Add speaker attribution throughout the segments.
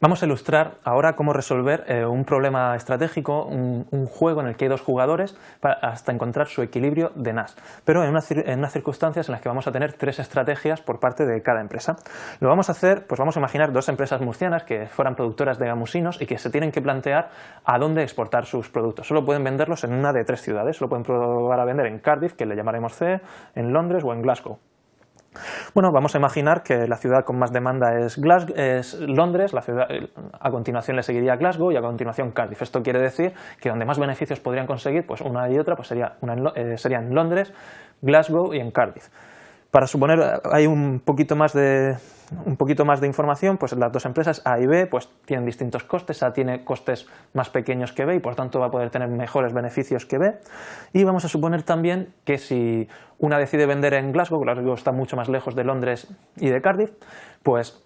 Speaker 1: Vamos a ilustrar ahora cómo resolver un problema estratégico, un juego en el que hay dos jugadores hasta encontrar su equilibrio de NAS, pero en unas circunstancias en las que vamos a tener tres estrategias por parte de cada empresa. Lo vamos a hacer, pues vamos a imaginar dos empresas murcianas que fueran productoras de gamusinos y que se tienen que plantear a dónde exportar sus productos. Solo pueden venderlos en una de tres ciudades, lo pueden probar a vender en Cardiff, que le llamaremos C, en Londres o en Glasgow. Bueno, vamos a imaginar que la ciudad con más demanda es Londres, a continuación le seguiría Glasgow y a continuación Cardiff. Esto quiere decir que donde más beneficios podrían conseguir, pues una y otra, pues sería en Londres, Glasgow y en Cardiff. Para suponer, hay un poquito más de información, pues las dos empresas A y B pues tienen distintos costes. A tiene costes más pequeños que B y por tanto va a poder tener mejores beneficios que B. Y vamos a suponer también que si una decide vender en Glasgow está mucho más lejos de Londres y de Cardiff, pues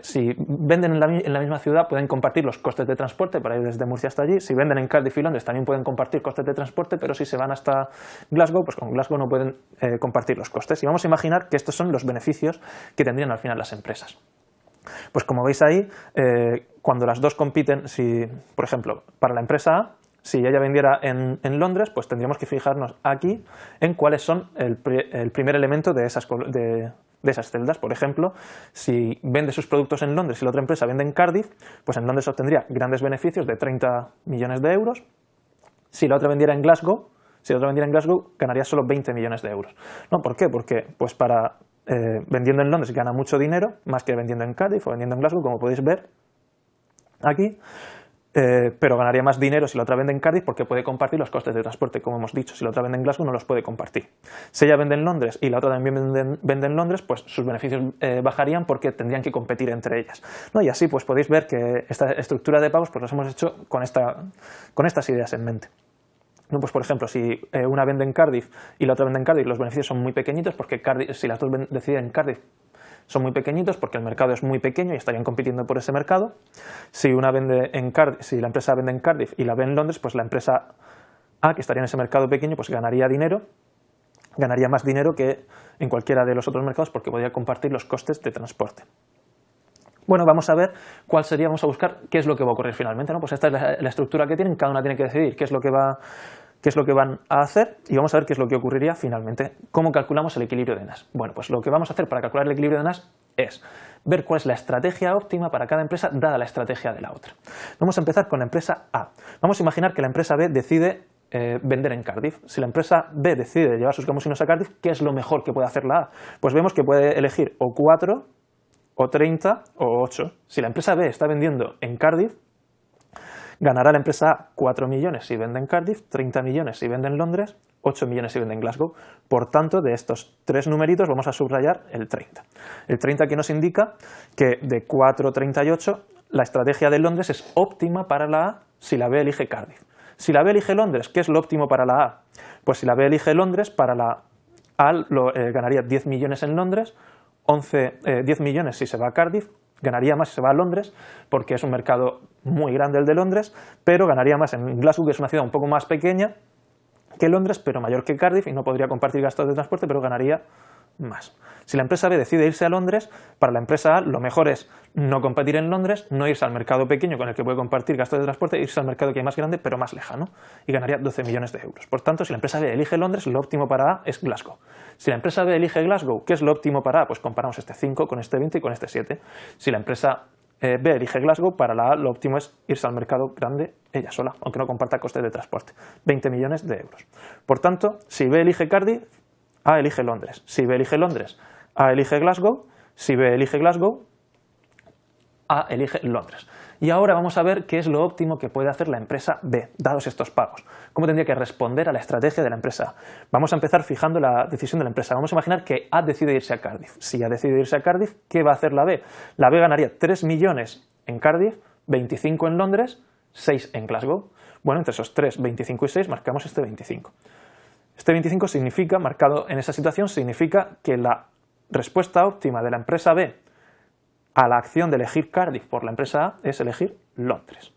Speaker 1: si venden en la misma ciudad pueden compartir los costes de transporte para ir desde Murcia hasta allí. Si venden en Cardiff y Londres también pueden compartir costes de transporte, pero si se van hasta Glasgow, pues con Glasgow no pueden compartir los costes. Y vamos a imaginar que estos son los beneficios que tendrían al final las empresas. Pues como veis ahí, cuando las dos compiten, por ejemplo, para la empresa A, si ella vendiera en Londres, pues tendríamos que fijarnos aquí en cuáles son el primer elemento de esas celdas. Por ejemplo, si vende sus productos en Londres y la otra empresa vende en Cardiff, pues en Londres obtendría grandes beneficios de 30 millones de euros. Si la otra vendiera en Glasgow, ganaría solo 20 millones de euros. ¿No? ¿Por qué? Porque pues vendiendo en Londres gana mucho dinero, más que vendiendo en Cardiff o vendiendo en Glasgow, como podéis ver aquí. Pero ganaría más dinero si la otra vende en Cardiff porque puede compartir los costes de transporte, como hemos dicho. Si la otra vende en Glasgow no los puede compartir. Si ella vende en Londres y la otra también vende en Londres, pues sus beneficios bajarían porque tendrían que competir entre ellas, ¿no? Y así pues podéis ver que esta estructura de pagos pues las hemos hecho con estas ideas en mente. No, pues por ejemplo, si una vende en Cardiff y la otra vende en Cardiff, los beneficios son muy pequeñitos porque si las dos deciden en Cardiff, son muy pequeñitos porque el mercado es muy pequeño y estarían compitiendo por ese mercado. Si la empresa vende en Cardiff y la ve en Londres, pues la empresa A, que estaría en ese mercado pequeño, pues ganaría más dinero que en cualquiera de los otros mercados porque podría compartir los costes de transporte. Bueno, vamos a ver vamos a buscar qué es lo que va a ocurrir finalmente, ¿no? Pues esta es la estructura que tienen, cada una tiene que decidir qué es lo que van a hacer y vamos a ver qué es lo que ocurriría finalmente. ¿Cómo calculamos el equilibrio de NAS? Bueno, pues lo que vamos a hacer para calcular el equilibrio de NAS es ver cuál es la estrategia óptima para cada empresa dada la estrategia de la otra. Vamos a empezar con la empresa A. Vamos a imaginar que la empresa B decide vender en Cardiff. Si la empresa B decide llevar sus gamusinos a Cardiff, ¿qué es lo mejor que puede hacer la A? Pues vemos que puede elegir o 4, o 30 o 8. Si la empresa B está vendiendo en Cardiff, ganará la empresa A 4 millones si vende en Cardiff, 30 millones si vende en Londres, 8 millones si vende en Glasgow. Por tanto, de estos tres numeritos vamos a subrayar el 30. El 30 que nos indica que de 4, 30 y 8, la estrategia de Londres es óptima para la A si la B elige Cardiff. Si la B elige Londres, ¿qué es lo óptimo para la A? Pues si la B elige Londres, para la A ganaría 10 millones en Londres, 10 millones si se va a Cardiff, ganaría más si se va a Londres, porque es un mercado muy grande el de Londres, pero ganaría más en Glasgow, que es una ciudad un poco más pequeña que Londres, pero mayor que Cardiff, y no podría compartir gastos de transporte, pero ganaría más. Si la empresa B decide irse a Londres, para la empresa A lo mejor es no competir en Londres, no irse al mercado pequeño con el que puede compartir gastos de transporte, irse al mercado que es más grande pero más lejano, y ganaría 12 millones de euros. Por tanto, si la empresa B elige Londres, lo óptimo para A es Glasgow. Si la empresa B elige Glasgow, ¿qué es lo óptimo para A? Pues comparamos este 5 con este 20 y con este 7. Si la empresa B elige Glasgow, para la A lo óptimo es irse al mercado grande ella sola, aunque no comparta costes de transporte, 20 millones de euros. Por tanto, si B elige Cardiff, A elige Londres. Si B elige Londres, A elige Glasgow. Si B elige Glasgow, A elige Londres. Y ahora vamos a ver qué es lo óptimo que puede hacer la empresa B, dados estos pagos. ¿Cómo tendría que responder a la estrategia de la empresa A? Vamos a empezar fijando la decisión de la empresa. Vamos a imaginar que A decide irse a Cardiff. Si A decide irse a Cardiff, ¿qué va a hacer la B? La B ganaría 3 millones en Cardiff, 25 en Londres, 6 en Glasgow. Bueno, entre esos 3, 25 y 6 marcamos este 25. Este 25 significa, marcado en esa situación, significa que la respuesta óptima de la empresa B a la acción de elegir Cardiff por la empresa A es elegir Londres.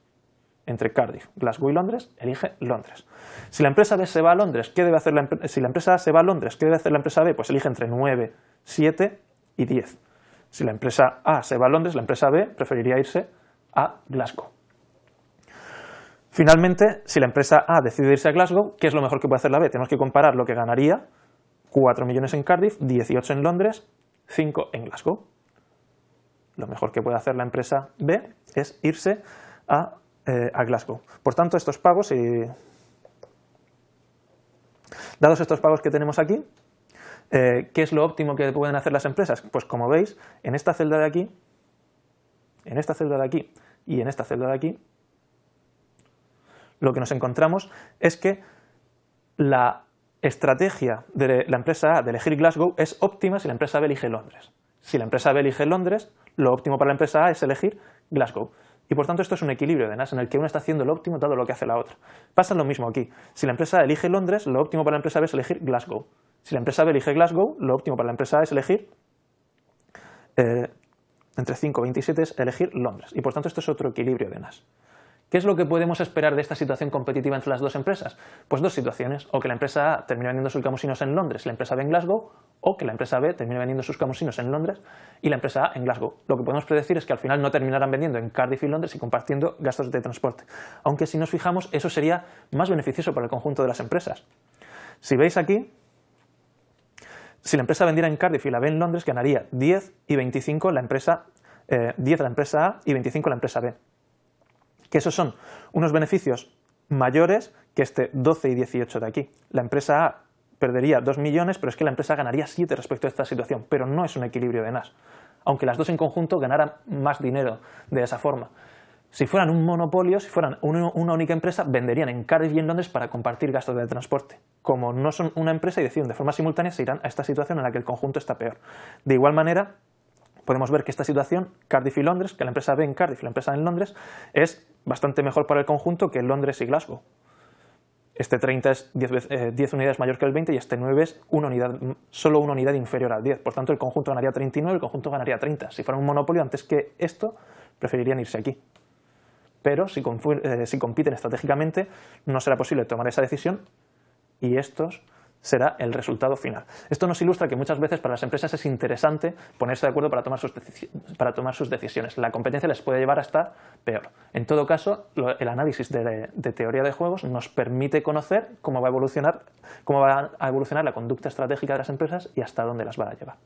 Speaker 1: Entre Cardiff, Glasgow y Londres, elige Londres. Si la empresa B se va a Londres, ¿qué debe hacer si la empresa A se va a Londres, ¿qué debe hacer la empresa B? Pues elige entre 9, 7 y 10. Si la empresa A se va a Londres, la empresa B preferiría irse a Glasgow. Finalmente, si la empresa A decide irse a Glasgow, ¿qué es lo mejor que puede hacer la B? Tenemos que comparar lo que ganaría: 4 millones en Cardiff, 18 en Londres, 5 en Glasgow. Lo mejor que puede hacer la empresa B es irse a Glasgow. Por tanto, estos pagos, dados estos pagos que tenemos aquí, ¿qué es lo óptimo que pueden hacer las empresas? Pues como veis, en esta celda de aquí, en esta celda de aquí y en esta celda de aquí, lo que nos encontramos es que la estrategia de la empresa A de elegir Glasgow es óptima si la empresa B elige Londres. Si la empresa B elige Londres, lo óptimo para la empresa A es elegir Glasgow. Y por tanto esto es un equilibrio de NAS en el que una está haciendo lo óptimo dado lo que hace la otra. Pasa lo mismo aquí. Si la empresa A elige Londres, lo óptimo para la empresa B es elegir Glasgow. Si la empresa B elige Glasgow, lo óptimo para la empresa A es elegir entre 5 y 27 es elegir Londres. Y por tanto esto es otro equilibrio de NAS. ¿Qué es lo que podemos esperar de esta situación competitiva entre las dos empresas? Pues dos situaciones: o que la empresa A termine vendiendo sus camusinos en Londres y la empresa B en Glasgow, o que la empresa B termine vendiendo sus camusinos en Londres y la empresa A en Glasgow. Lo que podemos predecir es que al final no terminarán vendiendo en Cardiff y Londres y compartiendo gastos de transporte. Aunque si nos fijamos, eso sería más beneficioso para el conjunto de las empresas. Si veis aquí, si la empresa vendiera en Cardiff y la B en Londres, ganaría 10 y 25 la empresa, 10 la empresa A y 25 la empresa B. Que esos son unos beneficios mayores que este 12 y 18 de aquí. La empresa A perdería 2 millones, pero es que la empresa ganaría 7 respecto a esta situación, pero no es un equilibrio de NAS, aunque las dos en conjunto ganaran más dinero de esa forma. Si fueran un monopolio, si fueran una única empresa, venderían en Cardiff y en Londres para compartir gastos de transporte. Como no son una empresa y deciden de forma simultánea, se irán a esta situación en la que el conjunto está peor. De igual manera, podemos ver que esta situación, Cardiff y Londres, que la empresa B en Cardiff y la empresa A en Londres, es bastante mejor para el conjunto que Londres y Glasgow. Este 30 es 10 unidades mayor que el 20 y este 9 es solo una unidad inferior al 10. Por tanto, el conjunto ganaría 39, el conjunto ganaría 30. Si fuera un monopolio, antes que esto, preferirían irse aquí. Pero si compiten estratégicamente, no será posible tomar esa decisión y estos será el resultado final. Esto nos ilustra que muchas veces para las empresas es interesante ponerse de acuerdo para tomar sus decisiones. La competencia les puede llevar a estar peor. En todo caso, el análisis de teoría de juegos nos permite conocer cómo va a evolucionar la conducta estratégica de las empresas y hasta dónde las va a llevar.